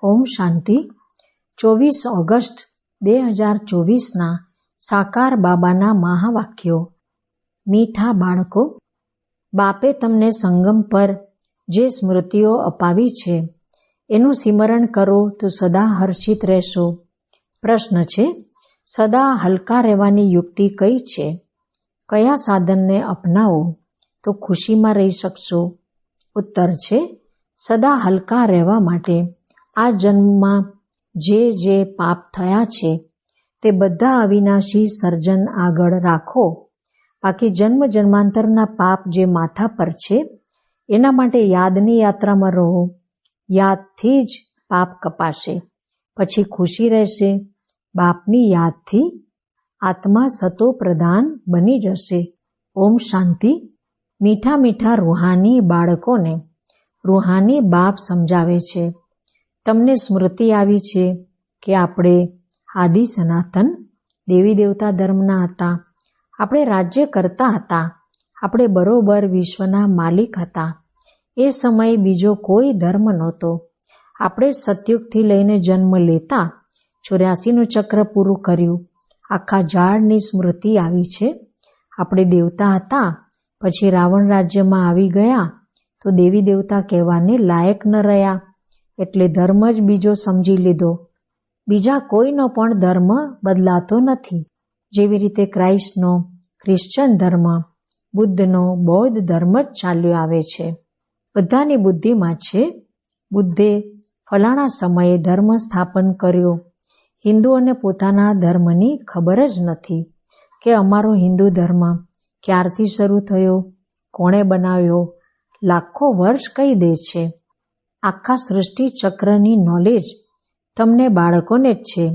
ઓમ શાંતિ. 24 August 2024ના સાકાર બાબાના મહાવાક્યો. મીઠા બાળકો, બાપે તમને સંગમ પર જે સ્મૃતિઓ અપાવી છે એનું સ્મરણ કરો તો સદા હર્ષિત રહેશો. પ્રશ્ન છે, સદા હલકા રહેવાની યુક્તિ કઈ છે? કયા સાધનને અપનાવો તો ખુશીમાં રહી શકશો? ઉત્તર છે, સદા હલકા રહેવા માટે આ જન્મમાં જે પાપ થયા છે તે બધા અવિનાશી સર્જન આગળ રાખો. બાકી જન્મ જન્માંતરના પાપ જે માથા પર છે એના માટે યાદની યાત્રામાં રહો. યાદથી જ પાપ કપાશે, પછી ખુશી રહેશે. બાપની યાદથી આત્મા સતો પ્રધાન બની જશે. ઓમ શાંતિ. મીઠા મીઠા રૂહાની બાળકોને રૂહાની બાપ સમજાવે છે. તમને સ્મૃતિ આવી છે કે આપણે આદિ સનાતન દેવી દેવતા ધર્મના હતા. આપણે રાજ્ય કરતા હતા. આપણે બરોબર વિશ્વના માલિક હતા. એ સમયે બીજો કોઈ ધર્મ નહોતો. આપણે સતયુગથી લઈને જન્મ લેતા 84નું ચક્ર પૂરું કર્યું. આખા ઝાડની સ્મૃતિ આવી છે. આપણે દેવતા હતા, પછી રાવણ રાજ્યમાં આવી ગયા તો દેવી દેવતા કહેવાને લાયક ન રહ્યા, એટલે ધર્મ જ બીજો સમજી લીધો. બીજા કોઈનો પણ ધર્મ બદલાતો નથી. જેવી રીતે ક્રાઇસ્ટનો, ક્રિશ્ચન ધર્મ, બુદ્ધનો, બૌદ્ધ ધર્મ જ ચાલ્યો આવે છે. બધાની બુદ્ધિમાં છે. બુદ્ધે ફલાણા સમયે ધર્મ સ્થાપન કર્યો. હિન્દુઓને પોતાના ધર્મની ખબર જ નથી કે અમારો હિન્દુ ધર્મ ક્યારથી શરૂ થયો, કોણે બનાવ્યો, લાખો વર્ષ કહી દે છે. આખા સૃષ્ટિ ચક્રની નોલેજ તમને બાળકોને જ છે.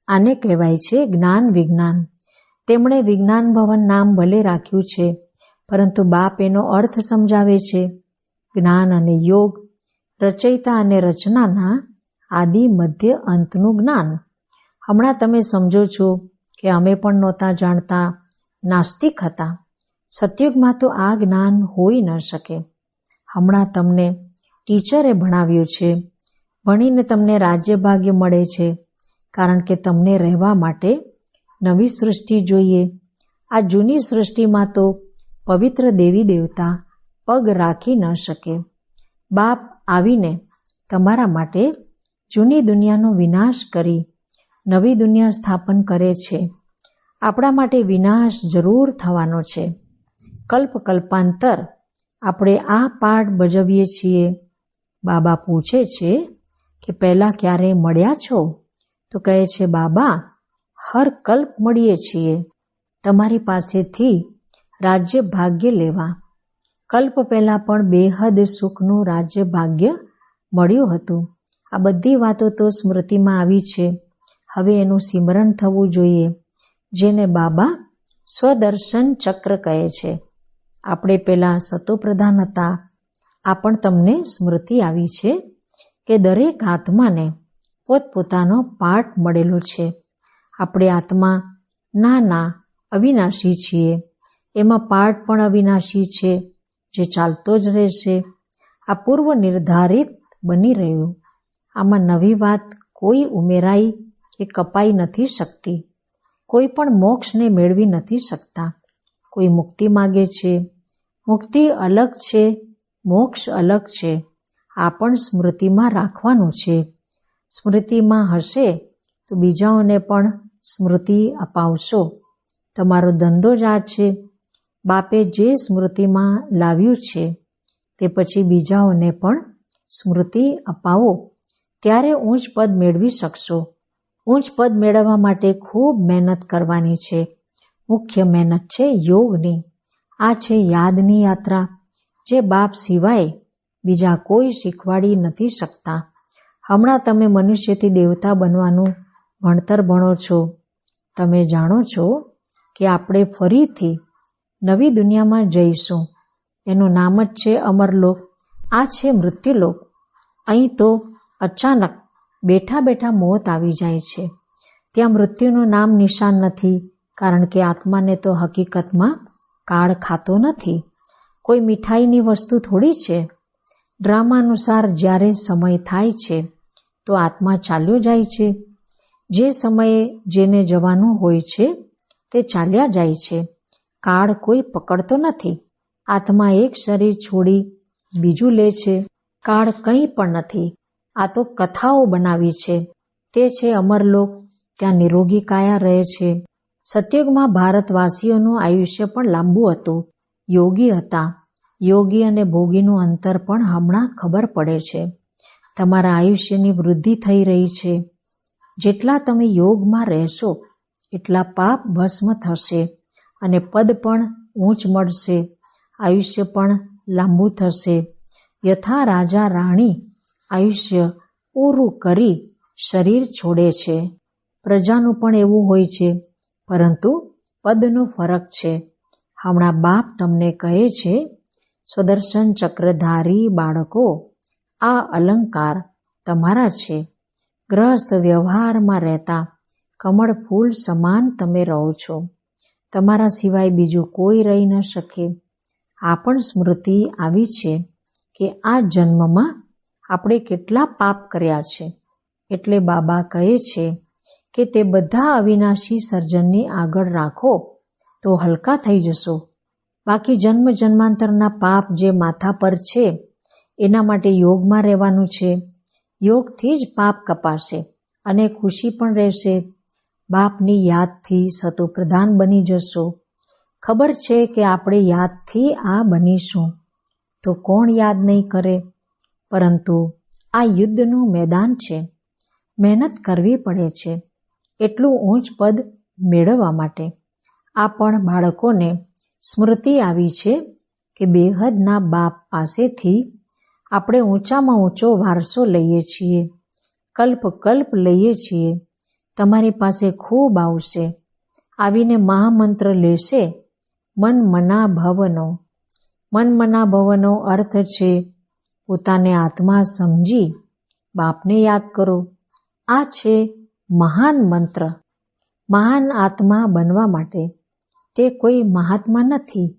આને કહેવાય છે જ્ઞાન વિજ્ઞાન. તેમણે વિજ્ઞાન ભવન નામ ભલે રાખ્યું છે, પરંતુ બાપ એનો અર્થ સમજાવે છે. જ્ઞાન અને યોગ, રચયિતા અને રચનાના આદિ મધ્ય અંતનું જ્ઞાન. હમણાં તમે સમજો છો કે અમે પણ નહોતા જાણતા, નાસ્તિક હતા. સતયુગમાં તો આ જ્ઞાન હોઈ ન શકે. હમણાં તમને ટીચરે ભણાવ્યું છે. ભણીને તમને રાજ્ય ભાગ્ય મળે છે, કારણ કે તમને રહેવા માટે નવી સૃષ્ટિ જોઈએ. આ જૂની સૃષ્ટિમાં તો પવિત્ર દેવી દેવતા પગ રાખી ન શકે. બાપ આવીને તમારા માટે જૂની દુનિયાનો વિનાશ કરી નવી દુનિયા સ્થાપન કરે છે. આપણા માટે વિનાશ જરૂર થવાનો છે. કલ્પ કલ્પાંતર આપણે આ પાઠ ભજવીએ છીએ. બાબા પૂછે છે કે પહેલાં ક્યારે મળ્યા છો? તો કહે છે, બાબા હર કલ્પ મળીએ છીએ તમારી પાસેથી રાજ્ય ભાગ્ય લેવા. કલ્પ પહેલાં પણ બેહદ સુખનું રાજ્ય ભાગ્ય મળ્યું હતું. આ બધી વાતો તો સ્મૃતિમાં આવી છે. હવે એનું સિમરણ થવું જોઈએ, જેને બાબા સ્વદર્શન ચક્ર કહે છે. આપણે પહેલાં સતોપ્રધાન હતા. આ પણ તમને સ્મૃતિ આવી છે કે દરેક આત્માને પોતપોતાનો પાઠ મળેલો છે. આપણે આત્મા નાના અવિનાશી છીએ. એમાં પાઠ પણ અવિનાશી છે, જે ચાલતો જ રહેશે. આ પૂર્વ નિર્ધારિત બની રહ્યું. આમાં નવી વાત કોઈ ઉમેરાઈ કે કપાઈ નથી શકતી. કોઈ પણ મોક્ષને મેળવી નથી શકતા. કોઈ મુક્તિ માગે છે. મુક્તિ અલગ છે, મોક્ષ અલગ છે. આ પણ સ્મૃતિમાં રાખવાનું છે. સ્મૃતિમાં હશે તો બીજાઓને પણ સ્મૃતિ અપાવશો. તમારો ધંધો જ આ છે. બાપે જે સ્મૃતિમાં લાવ્યું છે તે પછી બીજાઓને પણ સ્મૃતિ અપાવો, ત્યારે ઊંચ પદ મેળવી શકશો. ઊંચ પદ મેળવવા માટે ખૂબ મહેનત કરવાની છે. મુખ્ય મહેનત છે યોગની. આ છે યાદની યાત્રા, જે બાપ સિવાય બીજા કોઈ શીખવાડી નથી શકતા. હમણાં તમે મનુષ્યથી દેવતા બનવાનું ભણતર ભણો છો. તમે જાણો છો કે આપણે ફરીથી નવી દુનિયામાં જઈશું. એનું નામ જ છે અમરલોક. આ છે મૃત્યુલોક. અહીં તો અચાનક બેઠા બેઠા મોત આવી જાય છે. ત્યાં મૃત્યુનું નામ નિશાન નથી, કારણ કે આત્માને તો હકીકતમાં કાળ ખાતો નથી. કોઈ મીઠાઈની વસ્તુ થોડી છે. ડ્રામા અનુસાર જ્યારે સમય થાય છે તો આત્મા ચાલ્યો જાય છે. જે સમયે જેને જવાનું હોય છે તે ચાલ્યા જાય છે. કાળ કોઈ પકડતો નથી. આત્મા એક શરીર છોડી બીજું લે છે. કાળ કંઈ પણ નથી. આ તો કથાઓ બનાવી છે. તે છે અમરલોક, ત્યાં નિરોગી કાયા રહે છે. સતયુગમાં ભારતવાસીઓનું આયુષ્ય પણ લાંબુ હતું. યોગી હતા. યોગી અને ભોગીનું અંતર પણ હમણાં ખબર પડે છે. તમારા આયુષ્યની વૃદ્ધિ થઈ રહી છે. જેટલા તમે યોગમાં રહેશો એટલા પાપ ભસ્મ થશે અને પદ પણ ઊંચ મળશે. આયુષ્ય પણ લાંબુ થશે. યથા રાજા રાણી આયુષ્ય પૂરું કરી શરીર છોડે છે. પ્રજાનું પણ એવું હોય છે, પરંતુ પદનો ફરક છે. હમણાં બાપ તમને કહે છે, સ્વદર્શન ચક્રધારી બાળકો, આ અલંકાર તમારા છે. ગ્રહસ્થ વ્યવહારમાં રહેતા કમળ ફૂલ સમાન તમે રહો છો. તમારા સિવાય બીજું કોઈ રહી ન શકે. આ પણ સ્મૃતિ આવી છે કે આ જન્મમાં આપણે કેટલા પાપ કર્યા છે. એટલે બાબા કહે છે કે તે બધા અવિનાશી સર્જનની આગળ રાખો તો હલકા થઈ જશો. બાકી જન્મ જન્માંતરના પાપ જે માથા પર છે એના માટે યોગમાં રહેવાનું છે. યોગથી જ પાપ કપાશે અને ખુશી પણ રહેશે. બાપની યાદથી સતોપ્રધાન બની જશો. ખબર છે કે આપણે યાદથી આ બનીશું તો કોણ યાદ નહીં કરે. પરંતુ આ યુદ્ધનું મેદાન છે. મહેનત કરવી પડે છે એટલું ઊંચ પદ મેળવવા માટે. આ પણ બાળકોને સ્મૃતિ આવી છે કે બેહદના બાપ પાસેથી આપણે ઊંચામાં ઊંચો વારસો લઈએ છીએ. કલ્પ કલ્પ લઈએ છીએ. તમારી પાસે ખૂબ આવશે. આવીને મહામંત્ર લેશે, મન મના ભવનો. મન મના ભવનો અર્થ છે પોતાને આત્મા સમજી બાપને યાદ કરો. આ છે મહાન મંત્ર. મહાન આત્મા બનવા માટે તે કોઈ મહાત્મા નથી.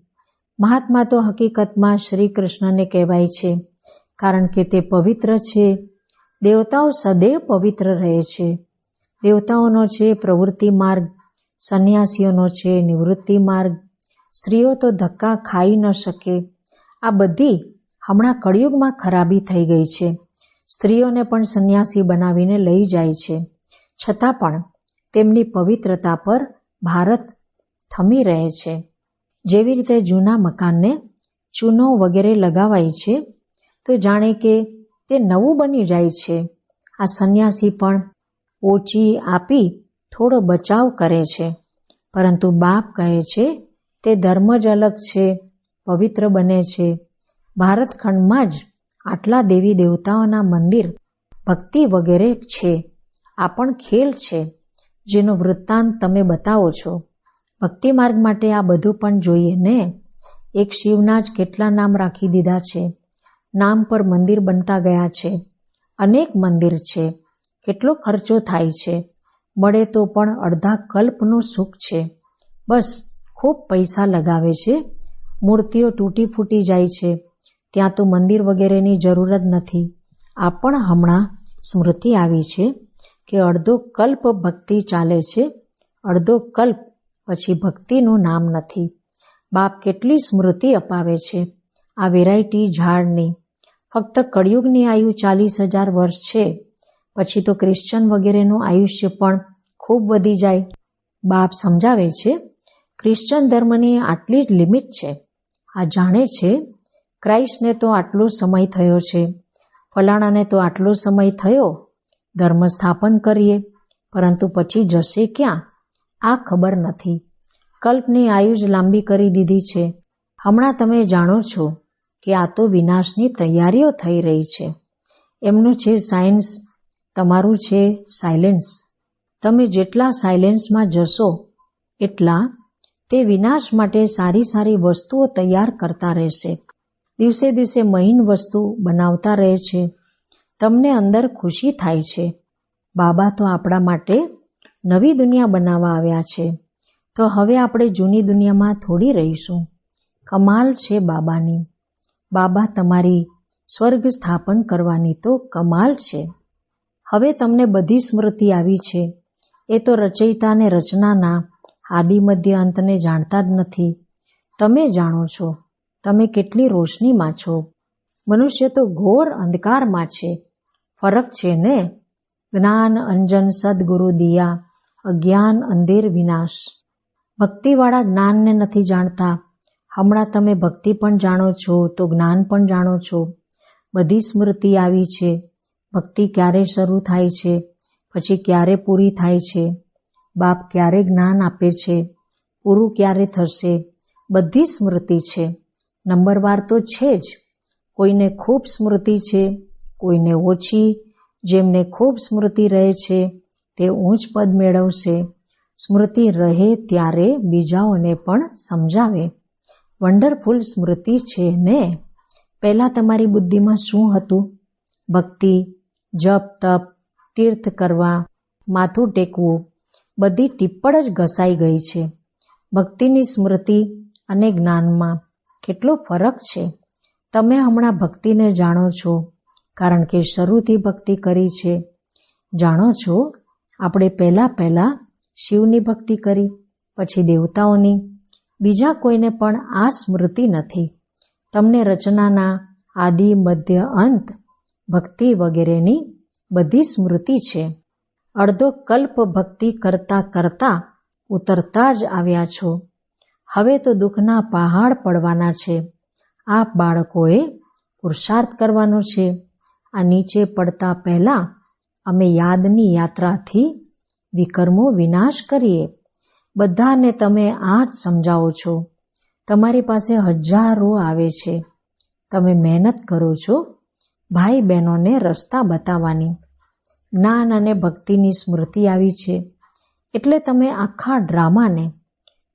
મહાત્મા તો હકીકતમાં શ્રી કૃષ્ણને કહેવાય છે, કારણ કે તે પવિત્ર છે. દેવતાઓ સદૈવ પવિત્ર રહે છે. દેવતાઓનો છે પ્રવૃત્તિ માર્ગ, સંન્યાસીઓનો છે નિવૃત્તિ માર્ગ. સ્ત્રીઓ તો ધક્કા ખાઈ ન શકે. આ બધી હમણાં કળિયુગમાં ખરાબી થઈ ગઈ છે. સ્ત્રીઓને પણ સંન્યાસી બનાવીને લઈ જાય છે. છતાં પણ તેમની પવિત્રતા પર ભારત થમી રહે છે. જેવી રીતે જૂના મકાનને ચૂનો વગેરે લગાવાય છે તો જાણે કે તે નવું બની જાય છે. આ સંન્યાસી પણ ઓછી આપી થોડો બચાવ કરે છે. પરંતુ બાપ કહે છે તે ધર્મ જ અલગ છે, પવિત્ર બને છે. ભારતખંડમાં જ આટલા દેવી દેવતાઓના મંદિર, ભક્તિ વગેરે છે. આ પણ ખેલ છે જેનો વૃત્તાંત તમે બતાવો છો. ભક્તિ માર્ગ માટે આ બધું પણ જોઈએ ને. એક શિવના જ કેટલા નામ રાખી દીધા છે. નામ પર મંદિર બનતા ગયા છે. અનેક મંદિર છે. કેટલો ખર્ચો થાય છે. મળે તો પણ અડધા કલ્પનું સુખ છે. બસ ખૂબ પૈસા લગાવે છે. મૂર્તિઓ તૂટી ફૂટી જાય છે. ત્યાં તો મંદિર વગેરેની જરૂર જ નથી. આ પણ હમણાં સ્મૃતિ આવી છે કે અડધો કલ્પ ભક્તિ ચાલે છે, અડધો કલ્પ પછી ભક્તિનું નામ નથી. બાપ કેટલી સ્મૃતિ અપાવે છે આ વેરાયટી ઝાડની. ફક્ત કળિયુગની આયુ 40,000 વર્ષ છે. પછી તો ક્રિશ્ચન વગેરેનું આયુષ્ય પણ ખૂબ વધી જાય. બાપ સમજાવે છે ક્રિશ્ચન ધર્મની આટલી જ લિમિટ છે. આ જાણે છે ક્રાઇસ્ટને તો આટલો સમય થયો છે, ફલાણાને તો આટલો સમય થયો, ધર્મ સ્થાપન કરીએ, પરંતુ પછી જશે ક્યાં આ ખબર નથી. કલ્પની આયુ જ લાંબી કરી દીધી છે. હમણાં તમે જાણો છો કે આ તો વિનાશની તૈયારીઓ થઈ રહી છે. એમનું છે સાયન્સ, તમારું છે સાયલેન્સ. તમે જેટલા સાયલેન્સમાં જશો એટલા તે વિનાશ માટે સારી સારી વસ્તુઓ તૈયાર કરતા રહેશે. દિવસે દિવસે મહીન વસ્તુ બનાવતા રહે છે. તમને અંદર ખુશી થાય છે. બાબા તો આપણા માટે નવી દુનિયા બનાવવા આવ્યા છે. તો હવે આપણે જૂની દુનિયામાં થોડી રહીશું. કમાલ છે બાબાની. બાબા તમારી સ્વર્ગ સ્થાપન કરવાની તો કમાલ છે. હવે તમને બધી સ્મૃતિ આવી છે. એ તો રચયિતા અને રચનાના આદિ મધ્ય અંતને જાણતા જ નથી. તમે જાણો છો. તમે કેટલી રોશનીમાં છો. મનુષ્ય તો ઘોર અંધકારમાં છે. ફરક છે ને? જ્ઞાન અંજન સદગુરુ દિયા, અજ્ઞાન અંધેર વિનાશ. ભક્તિવાળા જ્ઞાનને નથી જાણતા. હમણાં તમે ભક્તિ પણ જાણો છો તો જ્ઞાન પણ જાણો છો. બધી સ્મૃતિ આવી છે. ભક્તિ ક્યારે શરૂ થાય છે, પછી ક્યારે પૂરી થાય છે, બાપ ક્યારે જ્ઞાન આપે છે, પૂરું ક્યારે થશે, બધી સ્મૃતિ છે. નંબરવાર તો છે જ. કોઈને ખૂબ સ્મૃતિ છે, કોઈને ઓછી. જેમને ખૂબ સ્મૃતિ રહે છે તે ઊંચ પદ મેળવશે. સ્મૃતિ રહે ત્યારે બીજાઓને પણ સમજાવે. વન્ડરફુલ સ્મૃતિ છે ને? પહેલાં તમારી બુદ્ધિમાં શું હતું? ભક્તિ, જપ તપ, તીર્થ કરવા, માથું ટેકવું, બધી ટીપ્પણ જ ઘસાઈ ગઈ છે. ભક્તિની સ્મૃતિ અને જ્ઞાનમાં કેટલો ફરક છે. તમે હમણાં ભક્તિને જાણો છો કારણ કે શરૂથી ભક્તિ કરી છે. જાણો છો, આપણે પહેલાં શિવની ભક્તિ કરી, પછી દેવતાઓની. બીજા કોઈને પણ આ સ્મૃતિ નથી. તમને રચનાના આદિ મધ્ય અંત, ભક્તિ વગેરેની બધી સ્મૃતિ છે. અડધો કલ્પ ભક્તિ કરતા કરતા ઉતરતા જ આવ્યા છો. હવે તો દુઃખના પહાડ પડવાના છે. આપ બાળકોએ પુરુષાર્થ કરવાનો છે. આ નીચે પડતા પહેલા અમે યાદની યાત્રાથી વિકર્મો વિનાશ કરીએ. બધાને તમે આ જ સમજાવો છો. તમારી પાસે હજારો આવે છે. તમે મહેનત કરો છો ભાઈ બહેનોને રસ્તા બતાવવાની. જ્ઞાન અને ભક્તિની સ્મૃતિ આવી છે એટલે તમે આખા ડ્રામાને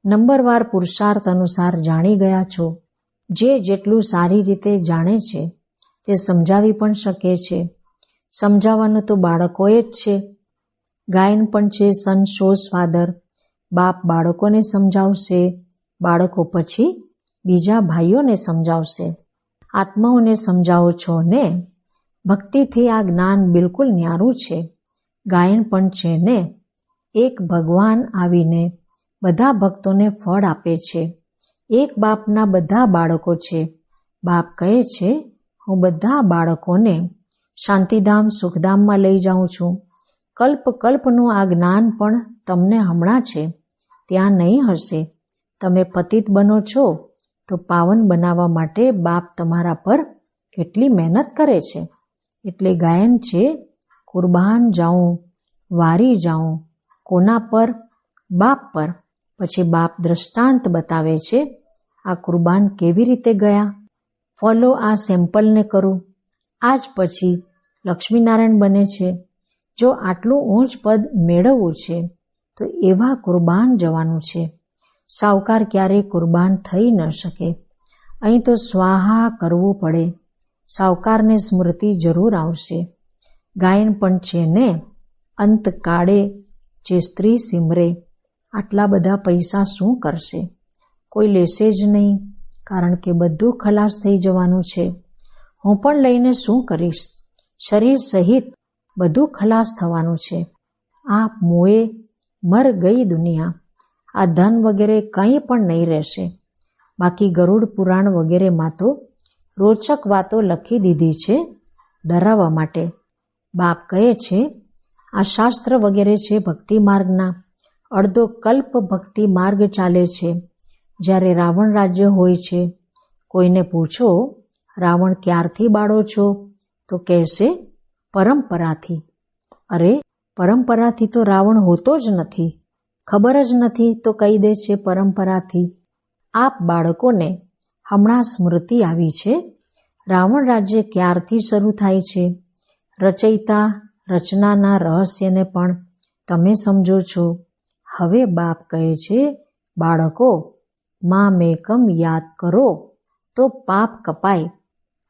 નંબરવાર પુરુષાર્થ અનુસાર જાણી ગયા છો. જે જેટલું સારી રીતે જાણે છે તે સમજાવી પણ શકે છે. સમજાવવાનું તો બાળકોએ જ છે. ગાયન પણ છે સન શોઝ ફાધર. બાપ બાળકોને સમજાવશે, બાળકો પછી બીજા ભાઈઓને સમજાવશે. આત્માઓને સમજાવો છો ને? ભક્તિથી આ જ્ઞાન બિલકુલ ન્યારું છે. ગાયન પણ છે ને? એક ભગવાન આવીને બધા ભક્તોને ફળ આપે છે. એક બાપના બધા બાળકો છે. બાપ કહે છે, હું બધા બાળકોને શાંતિધામ સુખધામમાં લઈ જાઉં છું. કલ્પ કલ્પનું આ જ્ઞાન પણ તમને હમણાં છે, ત્યાં નહીં હશે. તમે પતિત બનો છો તો પાવન બનાવવા માટે બાપ તમારા પર કેટલી મહેનત કરે છે. એટલે ગાયન છે, કુરબાન જાઉં, વારી જાઉં. કોના પર? બાપ પર. પછી બાપ દ્રષ્ટાંત બતાવે છે, આ કુરબાન કેવી રીતે ગયા. ફોલો આ સેમ્પલને કરું. આજ પછી લક્ષ્મીનારાયણ બને છે. જો આટલું ઊંચ પદ મેળવવું છે તો એવા કુરબાન જવાનું છે. સાવકાર ક્યારેય કુરબાન થઈ ન શકે. અહીં તો સ્વાહા કરવું પડે. સાવકારને સ્મૃતિ જરૂર આવશે. ગાયન પણ છે ને? અંતકાળે જે સ્ત્રી સિમરે આટલા બધા પૈસા શું કરશે? કોઈ લેશે જ નહીં, કારણ કે બધું ખલાસ થઈ જવાનું છે. હું પણ લઈને શું કરીશ? શરીર સહિત બધું ખલાસ થવાનું છે. આ મોએ મર ગઈ દુનિયા. આ ધન વગેરે કંઈ પણ નહીં રહેશે. બાકી ગરુડ પુરાણ વગેરેમાં તો રોચક વાતો લખી દીધી છે ડરાવવા માટે. બાપ કહે છે, આ શાસ્ત્ર વગેરે છે ભક્તિ માર્ગના. અડધો કલ્પ ભક્તિ માર્ગ ચાલે છે. જ્યારે રાવણ રાજ્ય હોય છે, કોઈને પૂછો રાવણ ક્યારથી બાળો છો તો કહેશે પરંપરાથી. અરે, પરંપરાથી તો રાવણ હોતો જ નથી. ખબર જ નથી તો કહી દે છે પરંપરાથી. આપ બાળકોને હમણાં સ્મૃતિ આવી છે. રાવણ રાજ્ય ક્યારથી શરૂ થાય છે? રચયિતા રચનાના રહસ્યને પણ તમે સમજો છો. હવે બાપ કહે છે, બાળકો મા મેકમ યાદ કરો તો પાપ કપાય.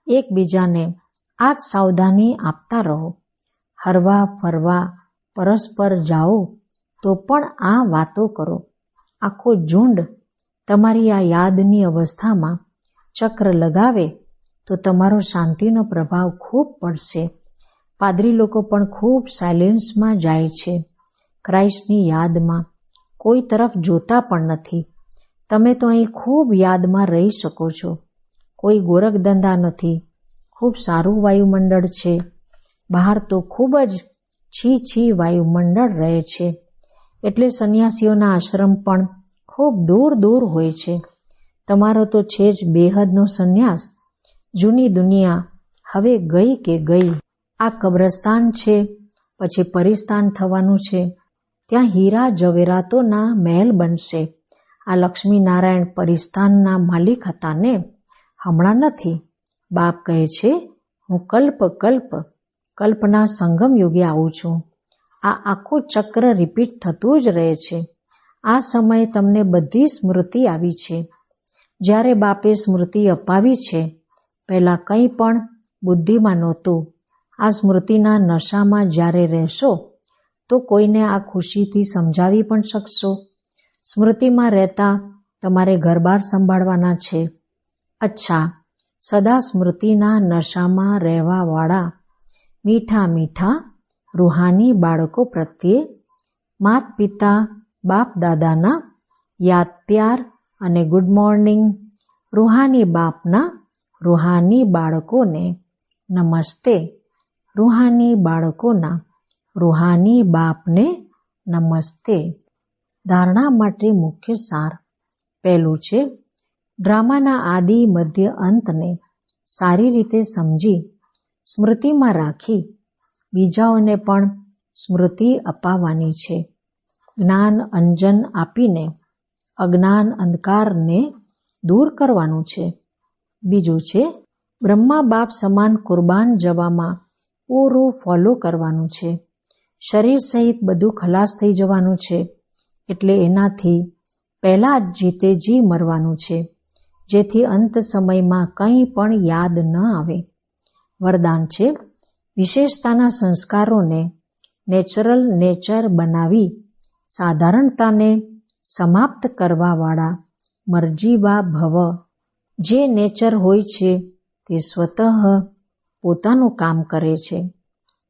એકબીજાને આ જ સાવધાની આપતા રહો. હરવા ફરવા પરસ્પર જાઓ તો પણ આ વાતો કરો. આખો ઝુંડ તમારી આ યાદની પાદરી લોકો પણ ખૂબ સાયલેન્સમાં જાય છે, ક્રાઇસ્ટની યાદમાં. કોઈ તરફ જોતા પણ નથી. તમે તો અહીં ખૂબ યાદમાં રહી શકો છો. કોઈ ગોરખધંધા નથી. ખૂબ સારું વાયુમંડળ છે. બહાર તો ખૂબ જ છી વાયુમંડળ રહે છે. એટલે સંન્યાસીઓના આશ્રમ પણ ખૂબ દૂર દૂર હોય છે. તમારો તો છે જ બેહદનો સંન્યાસ. જૂની દુનિયા હવે ગઈ કે ગઈ. આ કબ્રસ્તાન છે, પછી પરિસ્તાન થવાનું છે. ત્યાં હીરા જવેરાતોના મહેલ બનશે. આ લક્ષ્મીનારાયણ પરિસ્તાનના માલિક હતા ને, હમણાં નથી. બાપ કહે છે, હું કલ્પના સંગમ યુગે આવું છું. આ આખું ચક્ર રિપીટ થતું જ રહે છે. આ સમયે તમને બધી સ્મૃતિ આવી છે. જ્યારે બાપે સ્મૃતિ અપાવી છે, પહેલાં કંઈ પણ બુદ્ધિમાં નહોતું. આ સ્મૃતિના નશામાં જ્યારે રહેશો તો કોઈને આ ખુશીથી સમજાવી પણ શકશો. સ્મૃતિમાં રહેતા તમારે ઘરબાર સંભાળવાના છે. અચ્છા, સદા સ્મૃતિના નશામાં રહેવાવાળા મીઠા રૂહાની બાળકો પ્રત્યે માત પિતા બાપ દાદાના યાદ પ્યાર અને ગુડ મોર્નિંગ. રૂહાની બાપના રૂહાની બાળકોને નમસ્તે. રૂહાની બાળકોના રૂહાની બાપને નમસ્તે. ધારણા માટે મુખ્ય સાર. પહેલું છે, ડ્રામાના આદિ મધ્ય અંતને સારી રીતે સમજી સ્મૃતિમાં રાખી બીજાઓને પણ સ્મૃતિ અપાવવાની છે. જ્ઞાન અંજન આપીને અજ્ઞાન અંધકારને દૂર કરવાનું છે. બીજું છે, બ્રહ્મા બાપ સમાન કુરબાન જવામાં પૂરું ફોલો કરવાનું છે. શરીર સહિત બધું ખલાસ થઈ જવાનું છે. એટલે એનાથી પહેલાં જ જીતે જી મરવાનું છે, જેથી અંત સમયમાં કંઈ પણ યાદ ન આવે. વરદાન છે, વિશેષતાના સંસ્કારોને નેચરલ નેચર બનાવી સાધારણતાને સમાપ્ત કરવાવાળા મરજીવા ભવ. જે નેચર હોય છે તે સ્વતઃ પોતાનું કામ કરે છે.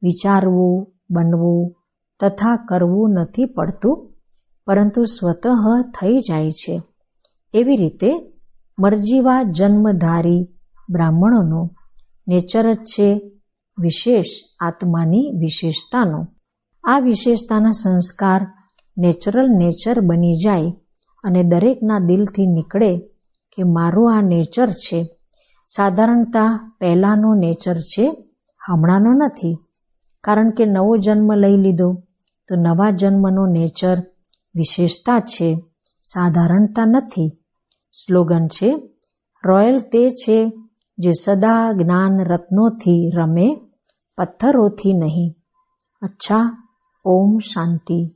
વિચારવું, બનવું તથા કરવું નથી પડતું, પરંતુ સ્વતઃ થઈ જાય છે. એવી રીતે મરજીવા જન્મધારી બ્રાહ્મણોનો નેચર જ છે વિશેષ આત્માની વિશેષતાનો. આ વિશેષતાના સંસ્કાર નેચરલ નેચર બની જાય અને દરેકના દિલથી નીકળે કે મારું આ નેચર છે. સાધારણતા પહેલાંનો નેચર છે, હમણાંનો નથી. કારણ કે નવો જન્મ લઈ લીધો તો નવા જન્મનો નેચર વિશેષતા છે, સાધારણતા નથી. સ્લોગન છે, રોયલ તે છે જે સદા જ્ઞાન રત્નોથી રમે, પથ્થરોથી નહીં. અચ્છા, ઓમ શાંતિ.